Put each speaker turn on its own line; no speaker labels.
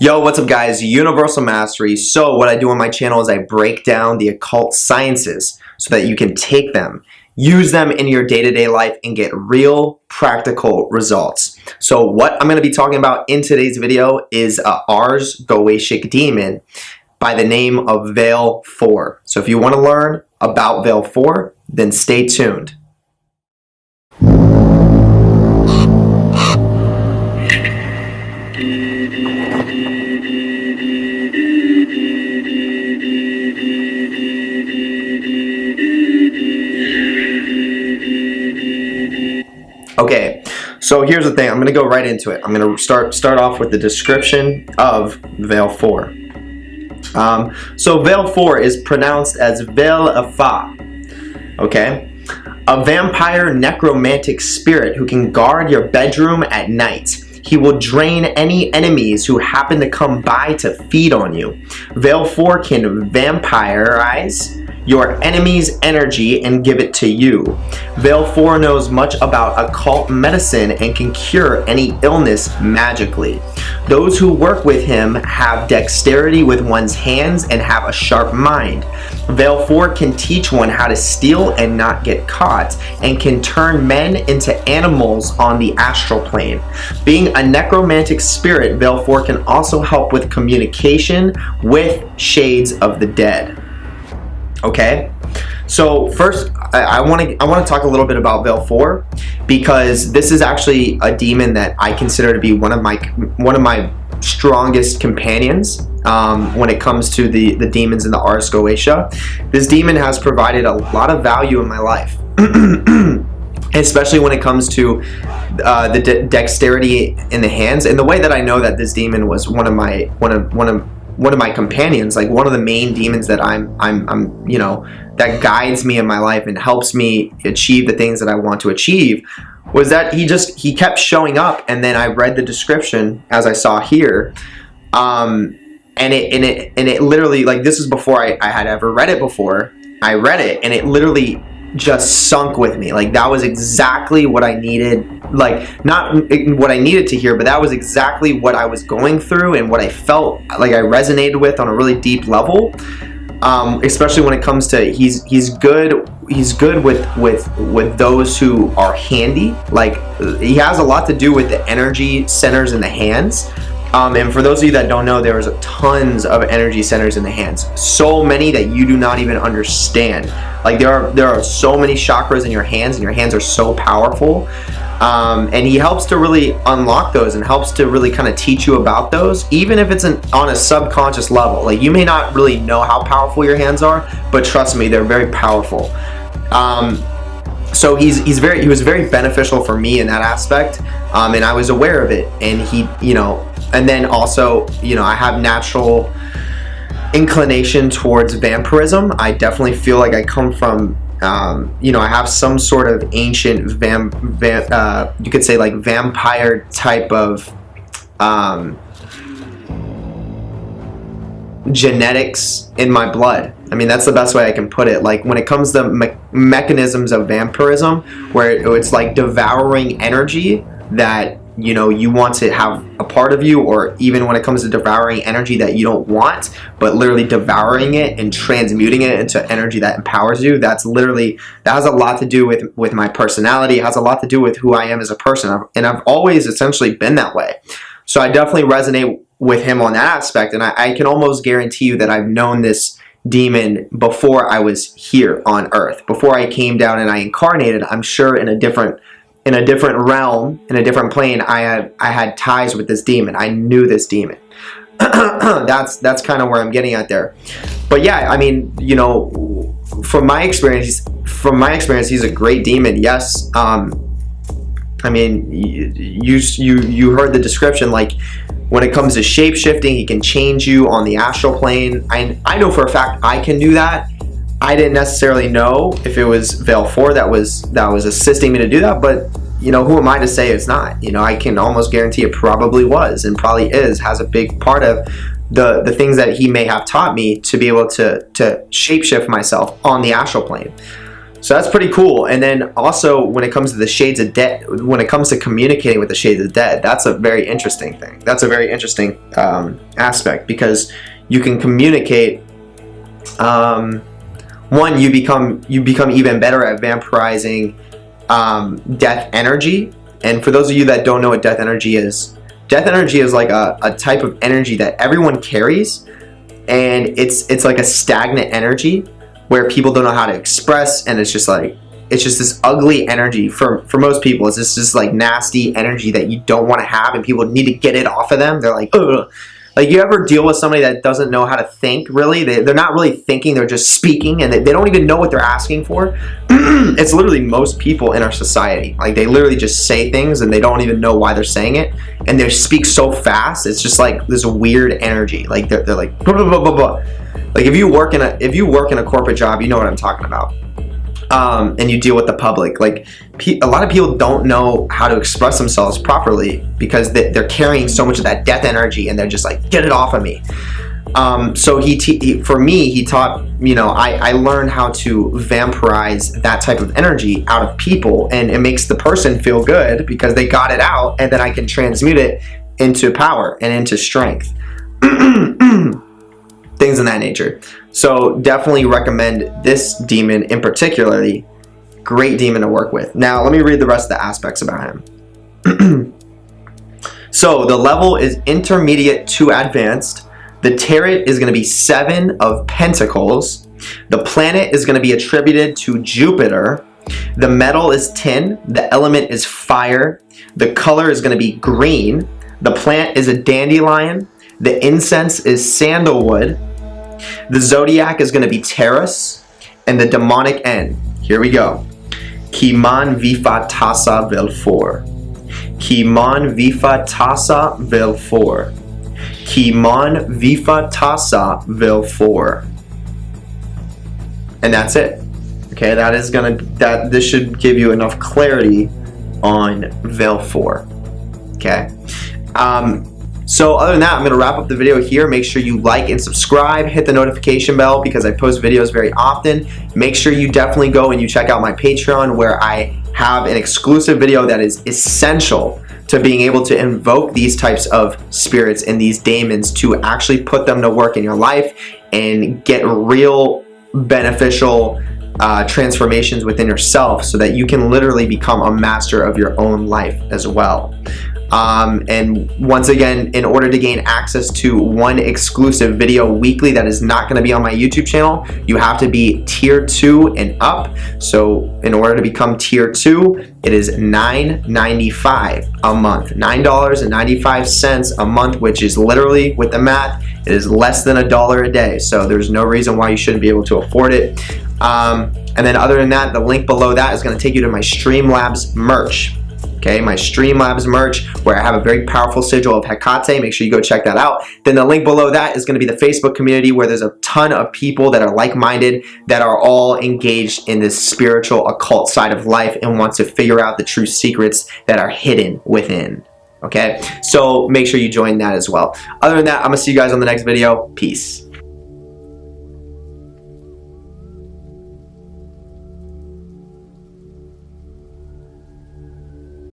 Yo, what's up guys? Universal Mastery. So what I do on my channel is I break down the occult sciences so that you can take them, use them in your day-to-day life and get real practical results. So what I'm going to be talking about in today's video is a Ars Goetia demon by the name of Valefor. So if you want to learn about Valefor, then stay tuned. Okay, so here's the thing. I'm going to go right into it. I'm going to start off with the description of Valefor. So Valefor is pronounced as Valefor. Okay, a vampire necromantic spirit who can guard your bedroom at night. He will drain any enemies who happen to come by to feed on you. Valefor can vampirize your enemy's energy and give it to you. Valefor knows much about occult medicine and can cure any illness magically. Those who work with him have dexterity with one's hands and have a sharp mind. Valefor can teach one how to steal and not get caught, and can turn men into animals on the astral plane. Being a necromantic spirit, Valefor can also help with communication with shades of the dead. Okay, so first I want to talk a little bit about Valefor, because this is actually a demon that I consider to be one of my strongest companions when it comes to the demons in the Ars Goetia. This demon has provided a lot of value in my life, especially when it comes to the dexterity in the hands. And the way that I know that this demon was one of my companions, like one of the main demons that I'm that guides me in my life and helps me achieve the things that I want to achieve, was that he kept showing up. And then I read the description as I saw here, and it literally, like, this is before I had ever read it before. I read it and it literally just sunk with me. Like, that was exactly what I needed. Like, not what I needed to hear, but that was exactly what I was going through and what I felt like I resonated with on a really deep level. Especially when it comes to he's good with those who are handy. Like, he has a lot to do with the energy centers in the hands. And for those of you that don't know, there's tons of energy centers in the hands. So many that you do not even understand. Like, there are so many chakras in your hands, and your hands are so powerful. And he helps to really unlock those and helps to really kind of teach you about those, even if it's on a subconscious level. Like, you may not really know how powerful your hands are, but trust me, they're very powerful. So he was very beneficial for me in that aspect, and I was aware of it. And and then also, I have natural inclination towards vampirism. I definitely feel like I come from, I have some sort of ancient you could say, like, vampire type of genetics in my blood. I mean, that's the best way I can put it. Like, when it comes to mechanisms of vampirism, where it's like devouring energy that you want to have a part of you, or even when it comes to devouring energy that you don't want, but literally devouring it and transmuting it into energy that empowers you. That has a lot to do with my personality. It has a lot to do with who I am as a person, and I've always essentially been that way. So I definitely resonate with him on that aspect, and I can almost guarantee you that I've known this demon before I was here on Earth. Before I came down and I incarnated, I'm sure in a different realm, in a different plane, I had ties with this demon. I knew this demon. That's kind of where I'm getting at there. But yeah, I mean, from my experience, he's a great demon. Yes. I mean, you heard the description. Like, when it comes to shape shifting, he can change you on the astral plane. I know for a fact I can do that. I didn't necessarily know if it was Valefor that was assisting me to do that, but who am I to say it's not? I can almost guarantee it probably was, and probably has a big part of the things that he may have taught me to be able to shapeshift myself on the astral plane. So that's pretty cool. And then also when it comes to the shades of dead, when it comes to communicating with the shades of dead, that's a very interesting thing. That's a very interesting aspect, because you can communicate. One, you become even better at vampirizing death energy. And for those of you that don't know what death energy is like a type of energy that everyone carries, and it's like a stagnant energy where people don't know how to express, and it's just this ugly energy for most people. It's just like nasty energy that you don't want to have, and people need to get it off of them. They're like, ugh. Like, you ever deal with somebody that doesn't know how to think, really? They're not really thinking, they're just speaking, and they don't even know what they're asking for. It's literally most people in our society. Like, they literally just say things, and they don't even know why they're saying it, and they speak so fast. It's just like this weird energy. Like, they're like, blah, blah, blah, blah, blah. Like, if you work in a corporate job, you know what I'm talking about. And you deal with the public. Like, a lot of people don't know how to express themselves properly because they're carrying so much of that death energy, and they're just like, get it off of me. So for me, he taught, I learned how to vampirize that type of energy out of people, and it makes the person feel good because they got it out, and then I can transmute it into power and into strength. Things in that nature. So definitely recommend this demon in particularly. Great demon to work with. Now let me read the rest of the aspects about him. So the level is intermediate to advanced. The tarot is going to be 7 of Pentacles. The planet is going to be attributed to Jupiter. The metal is tin. The element is fire. The color is going to be green. The plant is a dandelion. The incense is sandalwood. The zodiac is going to be Taurus, and the demonic end. Here we go. Kiman vifa tasa Valefor. Kiman vifa tasa Valefor. Kiman vifa tasa Valefor. And that's it. Okay, this should give you enough clarity on Valefor. Okay. So other than that, I'm going to wrap up the video here. Make sure you like and subscribe, hit the notification bell because I post videos very often. Make sure you definitely go and you check out my Patreon, where I have an exclusive video that is essential to being able to invoke these types of spirits and these demons to actually put them to work in your life and get real beneficial transformations within yourself, so that you can literally become a master of your own life as well. And once again, in order to gain access to one exclusive video weekly that is not going to be on my YouTube channel, you have to be tier 2 and up. So in order to become tier 2, it is $9.95 a month. $9.95 a month, which is literally, with the math, it is less than $1 a day. So there's no reason why you shouldn't be able to afford it. And then other than that, the link below that is going to take you to my Streamlabs merch. Okay, my Streamlabs merch, where I have a very powerful sigil of Hecate. Make sure you go check that out. Then the link below that is going to be the Facebook community, where there's a ton of people that are like-minded, that are all engaged in this spiritual occult side of life and want to figure out the true secrets that are hidden within. Okay, so make sure you join that as well. Other than that, I'm going to see you guys on the next video. Peace.